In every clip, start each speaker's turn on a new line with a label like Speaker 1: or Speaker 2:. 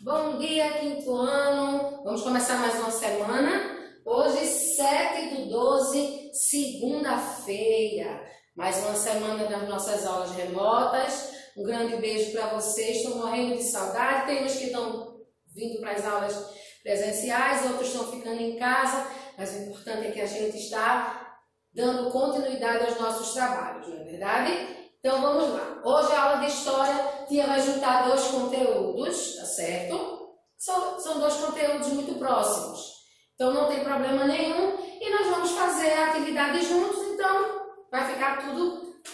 Speaker 1: Bom dia, quinto ano. Vamos começar mais uma semana. Hoje, 7/12, segunda-feira. Mais uma semana das nossas aulas remotas. Um grande beijo para vocês. Estou morrendo de saudade. Tem uns que estão vindo para as aulas presenciais, outros estão ficando em casa. Mas o importante é que a gente está dando continuidade aos nossos trabalhos, não é verdade? Então vamos lá. Hoje a aula de História vai juntar dois conteúdos, tá certo? São dois conteúdos muito próximos. Então não tem problema nenhum e nós vamos fazer a atividade juntos, então vai ficar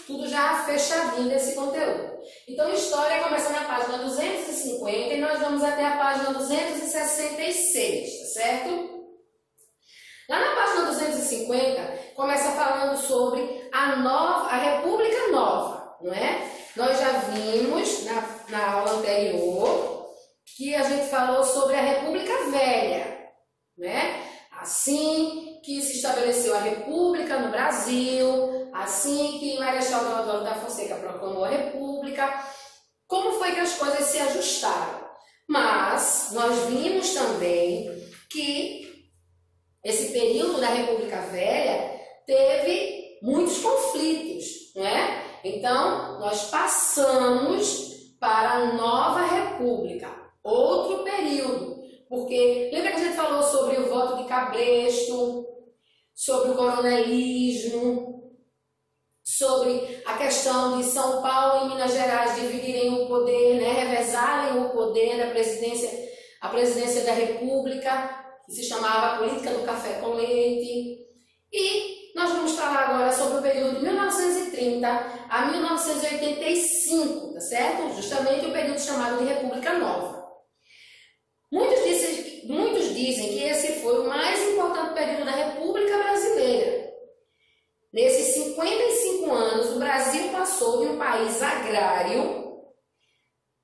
Speaker 1: tudo já fechadinho desse conteúdo. Então História começa na página 250 e nós vamos até a página 266, tá certo? Lá na página 250, começa falando sobre a República Nova, não é? Nós já vimos na aula anterior que a gente falou sobre a República Velha, né? Assim que se estabeleceu a República no Brasil, assim que Marechal Deodoro da Fonseca proclamou a República, como foi que as coisas se ajustaram. Mas nós vimos também que esse período da República Velha teve muitos conflitos, né? Então, nós passamos para a Nova República, outro período, porque lembra que a gente falou sobre o voto de cabresto, sobre o coronelismo, sobre a questão de São Paulo e Minas Gerais dividirem o poder, né? Revezarem o poder da a presidência da República, que se chamava Política do Café com Leite. E nós vamos falar agora sobre o período de 1930 a 1985, tá certo? Justamente o período chamado de República Nova. Muitos dizem que esse foi o mais importante período da República Brasileira. Nesses 55 anos, o Brasil passou de um país agrário,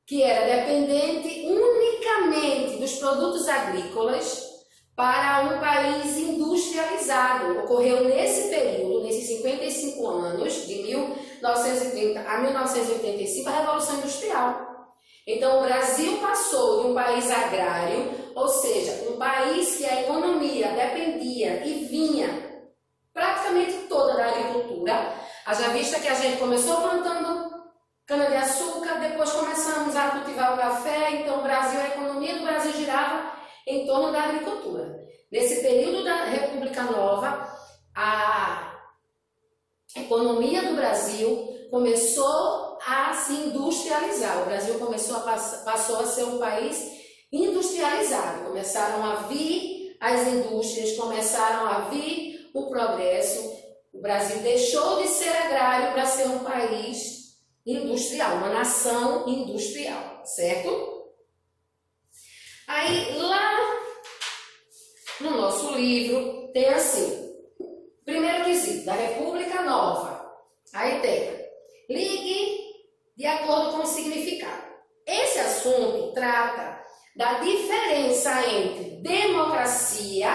Speaker 1: que era dependente unicamente dos produtos agrícolas, para um país industrializado. Ocorreu nesse período, nesses 55 anos, de 1930 a 1985, a Revolução Industrial. Então, o Brasil passou de um país agrário, ou seja, um país que a economia dependia e vinha praticamente toda da agricultura. Haja vista que a gente começou plantando cana-de-açúcar, depois começamos a cultivar o café, então a economia do Brasil girava em torno da agricultura. Nesse período da República Nova, a economia do Brasil começou a se industrializar. O Brasil passou a ser um país industrializado. Começaram a vir as indústrias, começaram a vir o progresso. O Brasil deixou de ser agrário para ser um país industrial, uma nação industrial, certo? Aí, lá no nosso livro, tem assim, primeiro quesito, da República Nova. Aí tem, ligue de acordo com o significado. Esse assunto trata da diferença entre democracia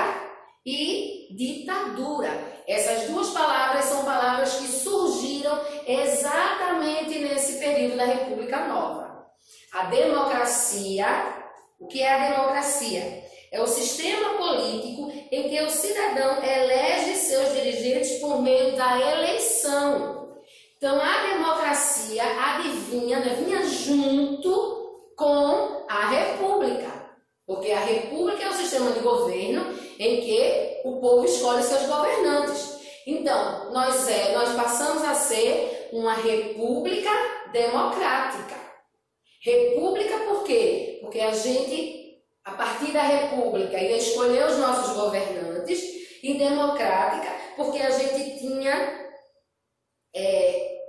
Speaker 1: e ditadura. Essas duas palavras são palavras que surgiram exatamente nesse período da República Nova. A democracia. O que é a democracia? É o sistema político em que o cidadão elege seus dirigentes por meio da eleição. Então, a democracia vinha junto com a república. Porque a república é o sistema de governo em que o povo escolhe seus governantes. Então, nós passamos a ser uma república democrática. República por quê? Porque a gente, a partir da república, ia escolher os nossos governantes, e democrática porque a gente tinha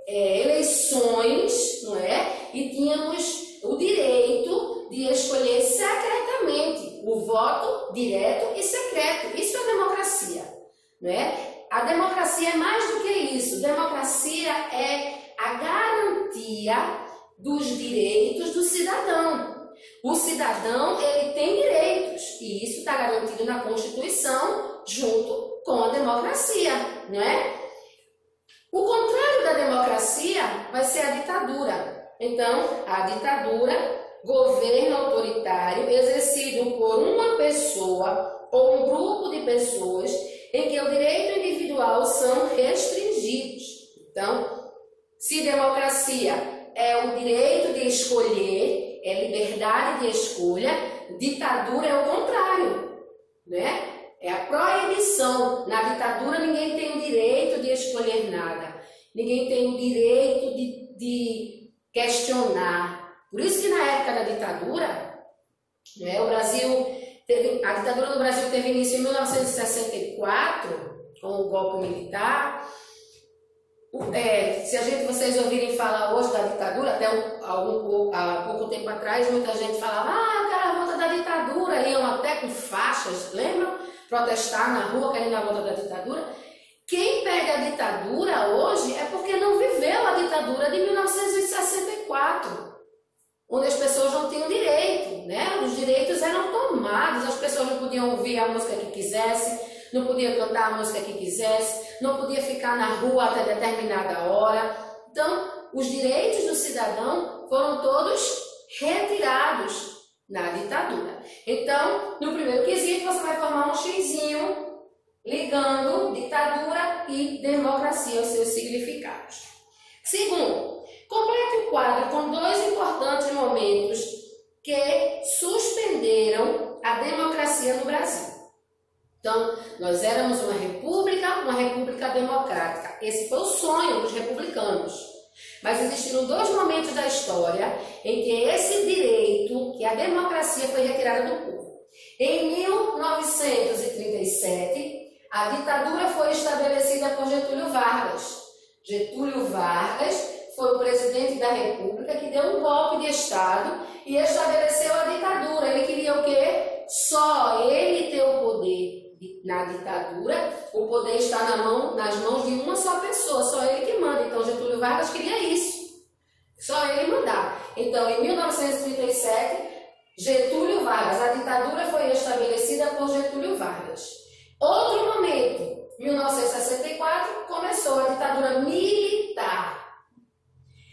Speaker 1: eleições, não é? E tínhamos o direito de escolher secretamente, o voto direto e secreto. Isso é democracia, não é? A democracia é mais do que isso. Democracia é a garantia dos direitos do cidadão. O cidadão, ele tem direitos, e isso está garantido na Constituição junto com a democracia, não é? O contrário da democracia vai ser a ditadura. Então, a ditadura governo autoritário exercido por uma pessoa ou um grupo de pessoas em que o direito individual são restringidos. Então, se democracia é o direito de escolher, é liberdade de escolha, ditadura é o contrário, né? É a proibição. Na ditadura ninguém tem o direito de escolher nada, ninguém tem o direito de questionar. Por isso que na época da ditadura, né, a ditadura no Brasil teve início em 1964, com o golpe militar. Se vocês ouvirem falar hoje da ditadura, até há pouco tempo atrás, muita gente falava, aquela volta da ditadura, iam até com faixas, lembram? Protestar na rua querendo a volta da ditadura. Quem pega a ditadura hoje é porque não viveu a ditadura de 1964, onde as pessoas não tinham direito, né? Os direitos eram tomados, as pessoas não podiam ouvir a música que quisessem, não podia cantar a música que quisesse, não podia ficar na rua até determinada hora. Então, os direitos do cidadão foram todos retirados na ditadura. Então, no primeiro quesito, você vai formar um xizinho ligando ditadura e democracia aos seus significados. Segundo, complete o quadro com dois importantes momentos que suspenderam a democracia no Brasil. Então, nós éramos uma república democrática. Esse foi o sonho dos republicanos. Mas existiram dois momentos da história em que esse direito, que a democracia foi retirada do povo. Em 1937, a ditadura foi estabelecida por Getúlio Vargas. Getúlio Vargas foi o presidente da República que deu um golpe de Estado e estabeleceu a ditadura. Ele queria o quê? Só ele ter o poder. Na ditadura, o poder está nas mãos de uma só pessoa, só ele que manda. Então, Getúlio Vargas queria isso, só ele mandar. Então, em 1937, Getúlio Vargas, a ditadura foi estabelecida por Getúlio Vargas. Outro momento, 1964, começou a ditadura militar.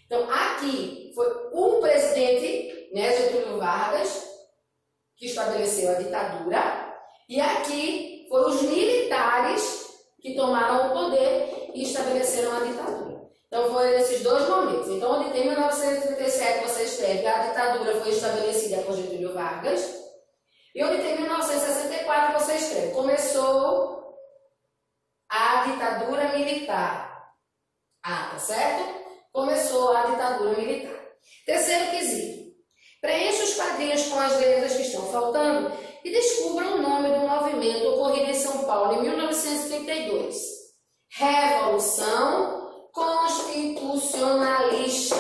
Speaker 1: Então, aqui foi o presidente, né, Getúlio Vargas, que estabeleceu a ditadura, e aqui foram os militares que tomaram o poder e estabeleceram a ditadura. Então, foram esses dois momentos. Então, onde tem 1937, você escreve a ditadura foi estabelecida por Getúlio Vargas. E onde tem 1964, você escreve começou a ditadura militar. Tá certo? Começou a ditadura militar. Terceiro quesito. Preencha os quadrinhos com as letras que estão faltando e descubram o nome do movimento ocorrido em São Paulo em 1932. Revolução Constitucionalista.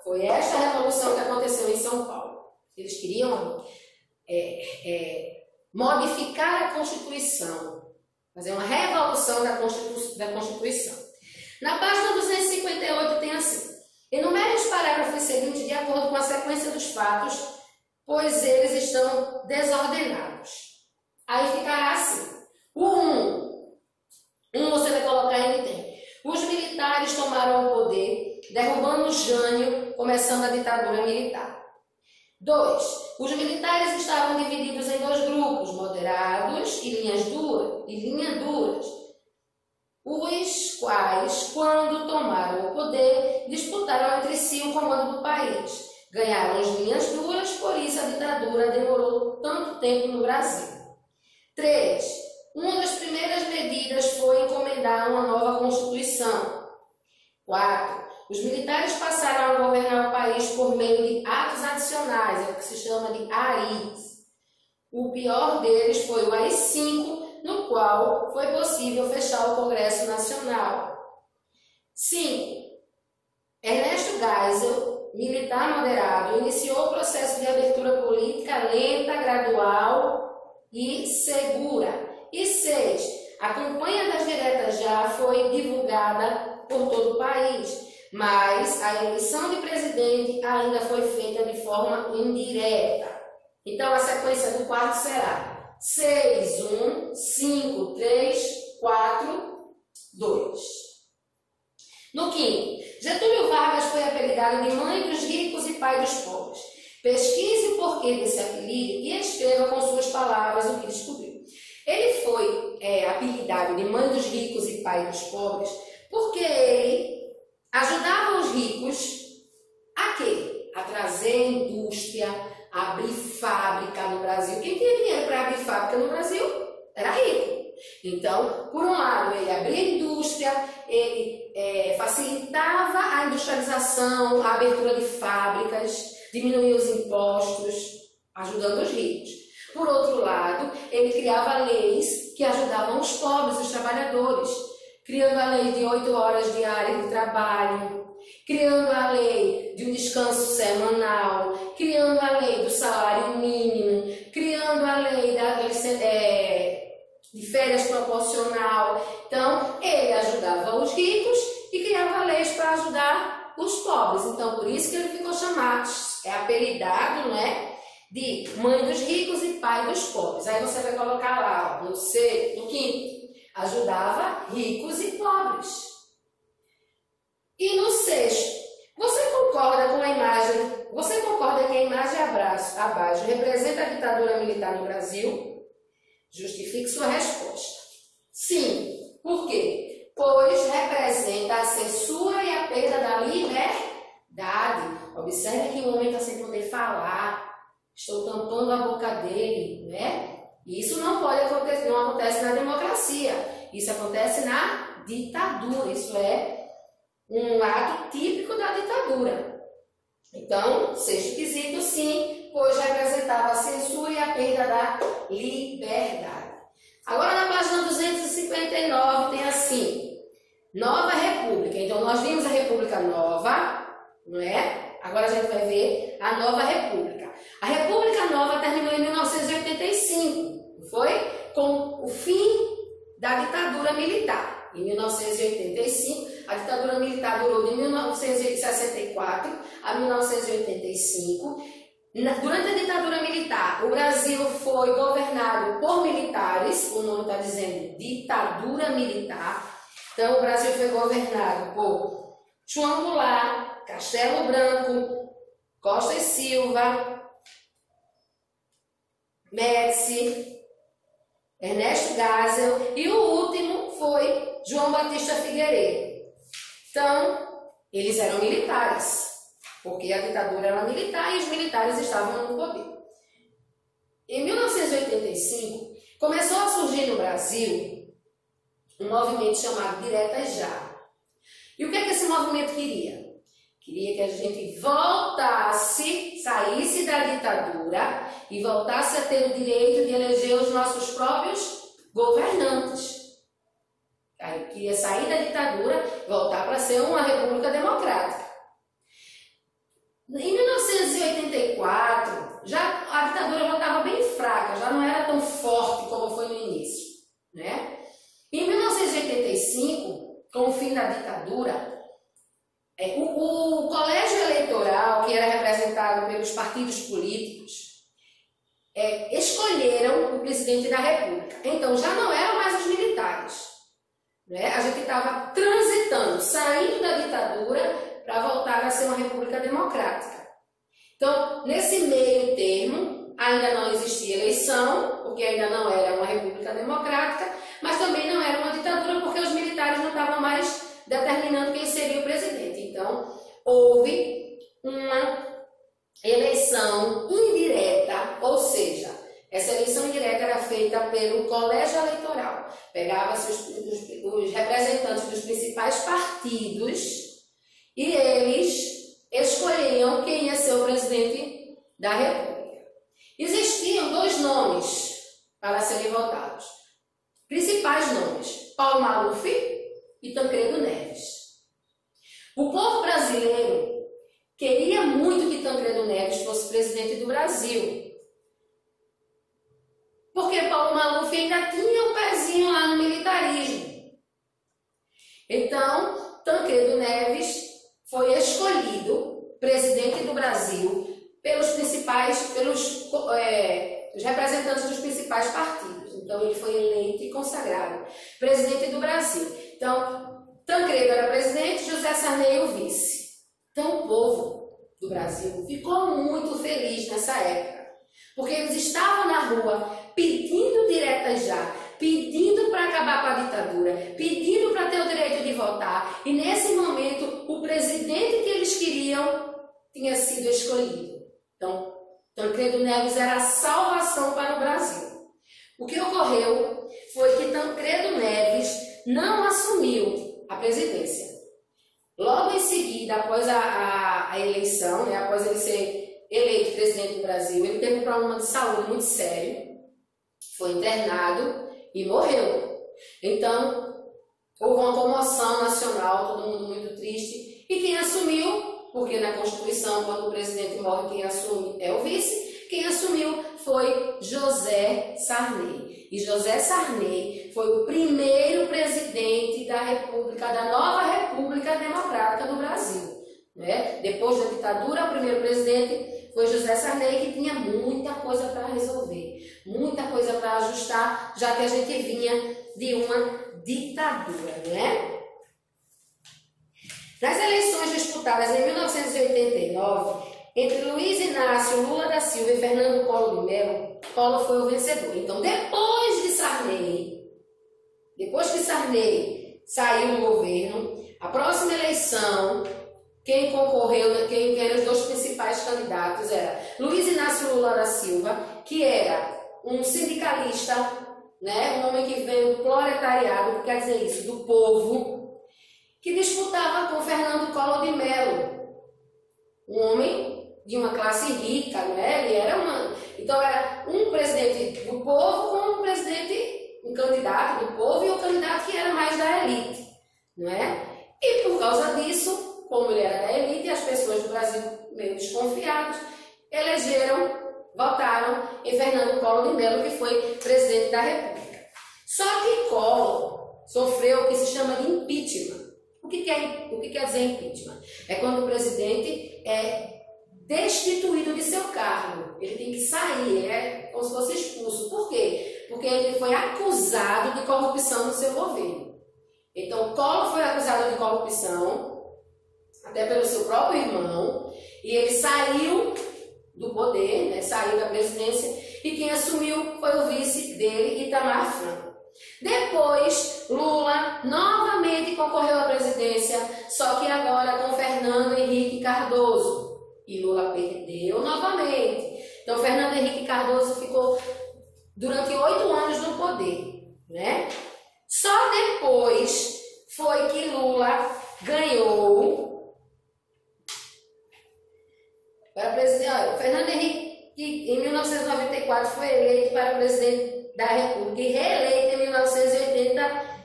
Speaker 1: Foi esta revolução que aconteceu em São Paulo. Eles queriam modificar a Constituição, fazer uma revolução da Constituição. Na página 258 tem assim: enumere os parágrafos seguintes de acordo com a sequência dos fatos, pois eles estão desordenados. Aí ficará assim. O 1 você vai colocar em tem. Os militares tomaram o poder, derrubando Jânio, começando a ditadura militar. 2. Os militares estavam divididos em dois grupos, moderados e linhas duras, os quais, quando tomaram o poder, disputaram entre si o comando do país. Ganharam as linhas duras, por isso a ditadura demorou tanto tempo no Brasil. 3. Uma das primeiras medidas foi encomendar uma nova Constituição. 4. Os militares passaram a governar o país por meio de atos adicionais, é o que se chama de AIs. O pior deles foi o AI-5, no qual foi possível fechar o Congresso Nacional. 5. Ernesto Geisel, militar moderado, iniciou o processo de abertura política lenta, gradual e segura. E 6. A campanha das diretas já foi divulgada por todo o país, mas a eleição de presidente ainda foi feita de forma indireta. Então, a sequência do quarto será 6, 1, 5, 3, 4, 2. No quinto, Getúlio Vargas foi apelidado de mãe dos ricos e pai dos pobres. Pesquise o porquê desse apelido e escreva com suas palavras o que descobriu. Ele foi apelidado de mãe dos ricos e pai dos pobres porque ele ajudava os ricos a quê? A trazer indústria, a abrir fábrica no Brasil. Quem tinha dinheiro para abrir fábrica no Brasil era rico. Então, por um lado, ele abria indústria, ele facilitava a industrialização, a abertura de fábricas, diminuía os impostos, ajudando os ricos. Por outro lado, ele criava leis que ajudavam os pobres, os trabalhadores, criando a lei de 8 horas diárias de trabalho, criando a lei de um descanso semanal, criando a lei do salário mínimo, criando a lei de férias proporcional. Então, ele ajudava os ricos e criava leis para ajudar os pobres. Então, por isso que ele ficou chamado, apelidado, né, de mãe dos ricos e pai dos pobres. Aí você vai colocar lá, no quinto, ajudava ricos e pobres. E no sexto, você concorda que a imagem abaixo representa a ditadura militar no Brasil? Justifique sua resposta. Sim. Por quê? Pois representa a censura e a perda da liberdade. Observe que o homem está sem poder falar. Estou tampando a boca dele, né? Isso não pode acontecer, não acontece na democracia. Isso acontece na ditadura. Isso é um ato típico da ditadura. Então, sexto quesito, sim, pois representava a censura e a perda da liberdade. Agora, na página 259, tem assim, Nova República. Então, nós vimos a República Nova, não é? Agora a gente vai ver a Nova República. A República Nova terminou em 1985, não foi? Com o fim da ditadura militar. Em 1985, a ditadura militar durou de 1964 a 1985. Durante a ditadura militar, o Brasil foi governado por militares, o nome está dizendo ditadura militar. Então, o Brasil foi governado por João Goulart, Castelo Branco, Costa e Silva, Médici, Ernesto Geisel e o último foi João Batista Figueiredo. Então, eles eram militares, porque a ditadura era militar e os militares estavam no poder. Em 1985, começou a surgir no Brasil um movimento chamado Diretas Já. E o que é que esse movimento queria? Queria que a gente saísse da ditadura e voltasse a ter o direito de eleger os nossos próprios governantes. Aí queria sair da ditadura e voltar para ser uma república democrática. Em 1984, a ditadura já estava bem fraca, já não era tão forte como foi no início, né? Em 1985, com o fim da ditadura, o colégio eleitoral, que era representado pelos partidos políticos, escolheram o presidente da República. Então, já não eram mais os militares. Né? A gente estava transitando, saindo da ditadura para voltar a ser uma república democrática. Então, nesse meio termo, ainda não existia eleição, porque ainda não era uma república democrática, mas também não era uma ditadura, porque os militares não estavam mais determinando quem seria o presidente. Então, houve uma eleição indireta, ou seja, essa eleição indireta era feita pelo colégio eleitoral. Pegava-se os representantes dos principais partidos e eles escolhiam quem ia ser o presidente da República. Existiam 2 nomes para serem votados. Principais nomes: Paulo Maluf e Tancredo Neves. O povo brasileiro queria muito que Tancredo Neves fosse presidente do Brasil, porque Paulo Maluf ainda tinha um pezinho lá no militarismo. Então, Tancredo Neves foi escolhido presidente do Brasil pelos representantes dos principais partidos. Então, ele foi eleito e consagrado presidente do Brasil. Então, Tancredo era presidente, José Sarney o vice. Então, o povo do Brasil ficou muito feliz nessa época, porque eles estavam na rua pedindo diretas já, pedindo para acabar com a ditadura, pedindo para ter o direito de votar, e nesse momento o presidente que eles queriam tinha sido escolhido. Então, Tancredo Neves era a salvação para o Brasil. O que ocorreu foi que Tancredo Neves não assumiu a presidência. Logo em seguida, após a eleição, né, após ele ser eleito presidente do Brasil, ele teve um problema de saúde muito sério, foi internado e morreu. Então, houve uma comoção nacional, todo mundo muito triste. E quem assumiu, porque na Constituição, quando o presidente morre, quem assume é o vice, quem assumiu foi José Sarney. E José Sarney foi o primeiro presidente da República, da nova República Democrática do Brasil. Né? Depois da ditadura, o primeiro presidente foi José Sarney, que tinha muita coisa para resolver, muita coisa para ajustar, já que a gente vinha de uma ditadura, né? Nas eleições disputadas em 1989, entre Luiz Inácio Lula da Silva e Fernando Collor de Mello, Collor foi o vencedor. Então, depois que Sarney saiu do governo, a próxima eleição, quem concorreu, quem eram os dois principais candidatos era Luiz Inácio Lula da Silva, que era um sindicalista, né, um homem que veio do proletariado, que quer dizer isso, do povo, que disputava com Fernando Collor de Mello, um homem de uma classe rica, né? Ele era então era um presidente do povo com um candidato do povo e um candidato que era mais da elite, não é? E por causa disso, como ele era da elite, as pessoas do Brasil meio desconfiadas votaram em Fernando Collor de Mello, que foi presidente da República. Só que Collor sofreu o que se chama de impeachment. O que quer dizer impeachment? É quando o presidente é destituído de seu cargo. Ele tem que sair, é como se fosse expulso. Por quê? Porque ele foi acusado de corrupção no seu governo. Então, Collor foi acusado de corrupção, até pelo seu próprio irmão, e ele saiu do poder, né, saiu da presidência, e quem assumiu foi o vice dele, Itamar Franco. Depois, Lula novamente concorreu à presidência, só que agora com Fernando Henrique Cardoso. E Lula perdeu novamente. Então, Fernando Henrique Cardoso ficou durante 8 anos no poder, né? Só depois foi que Lula ganhou para presidente. Fernando Henrique, em 1994, foi eleito para presidente da República e reeleito em 1980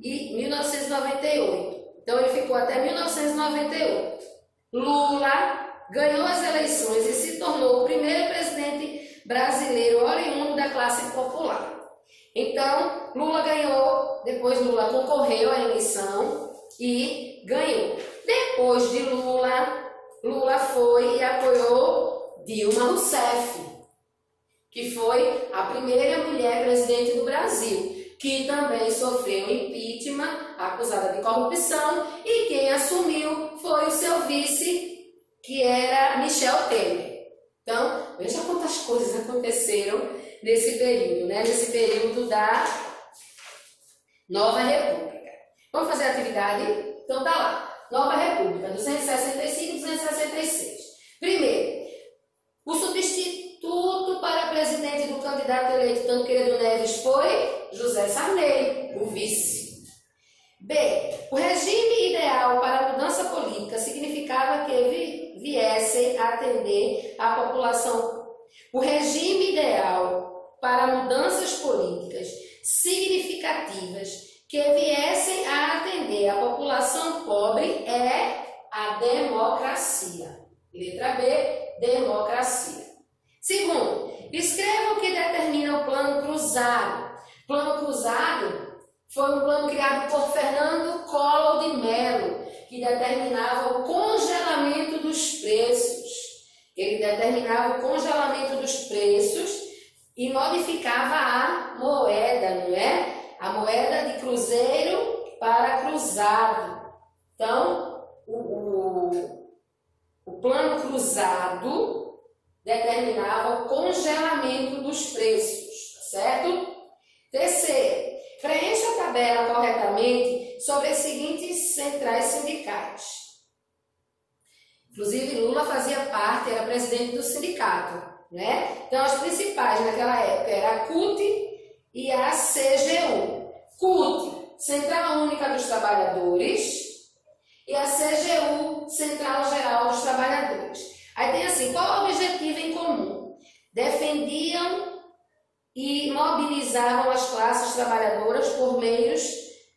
Speaker 1: e 1998. Então ele ficou até 1998. Lula ganhou as eleições e se tornou o primeiro presidente brasileiro oriundo da classe popular. Então Lula ganhou, depois Lula concorreu à eleição e ganhou. Depois de Lula foi e apoiou Dilma Rousseff, que foi a primeira mulher presidente do Brasil, que também sofreu impeachment, acusada de corrupção, e quem assumiu foi o seu vice, que era Michel Temer. Então, veja quantas coisas aconteceram nesse período, né? Nesse período da Nova República. Vamos fazer a atividade? Então tá lá. Nova República, 265 e 266. Primeiro, o substituto para presidente do candidato eleito Tancredo Neves foi José Sarney, o vice. B. O regime ideal para a mudança política significava que viessem a atender a população. O regime ideal para mudanças políticas significativas que viessem a atender a população pobre é a democracia. Letra B, democracia. Segundo, escreva o que determina o Plano Cruzado. Plano Cruzado foi um plano criado por Fernando Collor de Mello, que determinava o congelamento dos preços. Ele determinava o congelamento dos preços e modificava a moeda, não é? A moeda de cruzeiro para cruzado. Então, o o plano cruzado determinava o congelamento dos preços, tá certo? Terceiro, preencha a tabela corretamente sobre as seguintes centrais sindicais. Inclusive, Lula fazia parte, era presidente do sindicato, né? Então, as principais naquela época era a CUT e a CGU. CUT, Central Única dos Trabalhadores, e a CGU, Central Geral dos Trabalhadores. Aí tem assim, qual o objetivo em comum? Defendiam e mobilizavam as classes trabalhadoras por meios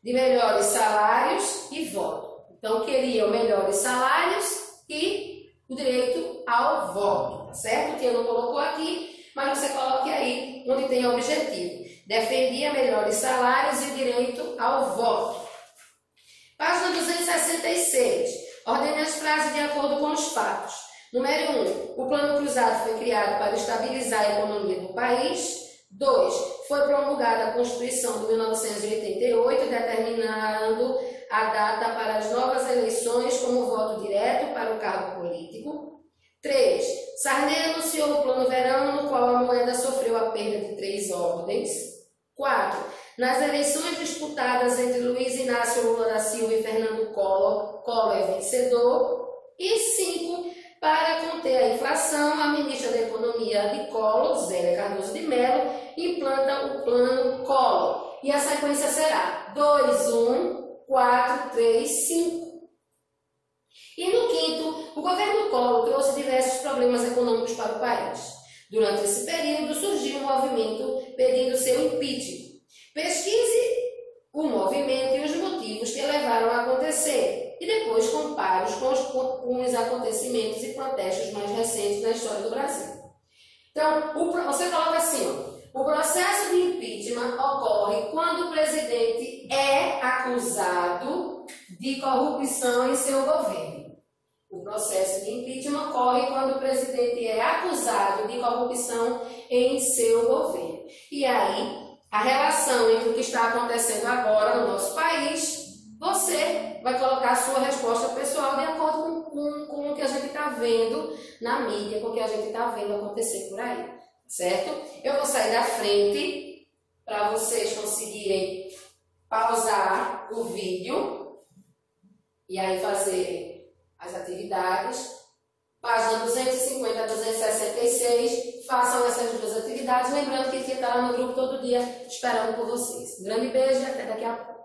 Speaker 1: de melhores salários e voto. Então, queriam melhores salários e o direito ao voto, tá certo? Que eu não colocou aqui, mas você coloque aí onde tem o objetivo. Defendia melhores salários e o direito ao voto. Página 266. Ordene as frases de acordo com os fatos. Número 1. O plano cruzado foi criado para estabilizar a economia do país. 2. Foi promulgada a Constituição de 1988, determinando a data para as novas eleições como voto direto para o cargo político. 3. Sarney anunciou o Plano Verão, no qual a moeda sofreu a perda de 3 ordens. 4. Nas eleições disputadas entre Luiz Inácio Lula da Silva e Fernando Collor, Collor é vencedor. E 5. Para conter a inflação, a ministra da Economia de Collor, Zélia Cardoso de Mello, implanta o Plano Collor. E a sequência será 2, 1, 4, 3, 5. E no quinto, o governo Collor trouxe diversos problemas econômicos para o país. Durante esse período, surgiu um movimento pedindo seu impeachment. Pesquise o movimento e os motivos que levaram a acontecer, e depois compare-os com os acontecimentos e protestos mais recentes na história do Brasil. Então, você coloca assim, ó, o processo de impeachment ocorre quando o presidente é acusado de corrupção em seu governo. O processo de impeachment ocorre quando o presidente é acusado de corrupção em seu governo. E aí, a relação entre o que está acontecendo agora no nosso país, você vai colocar a sua resposta pessoal de acordo com o que a gente está vendo na mídia, com o que a gente está vendo acontecer por aí, certo? Eu vou sair da frente para vocês conseguirem pausar o vídeo e aí fazer as atividades. Página 250 a 266, façam essas duas atividades, lembrando que está lá no grupo todo dia esperando por vocês. Um grande beijo e até daqui a pouco.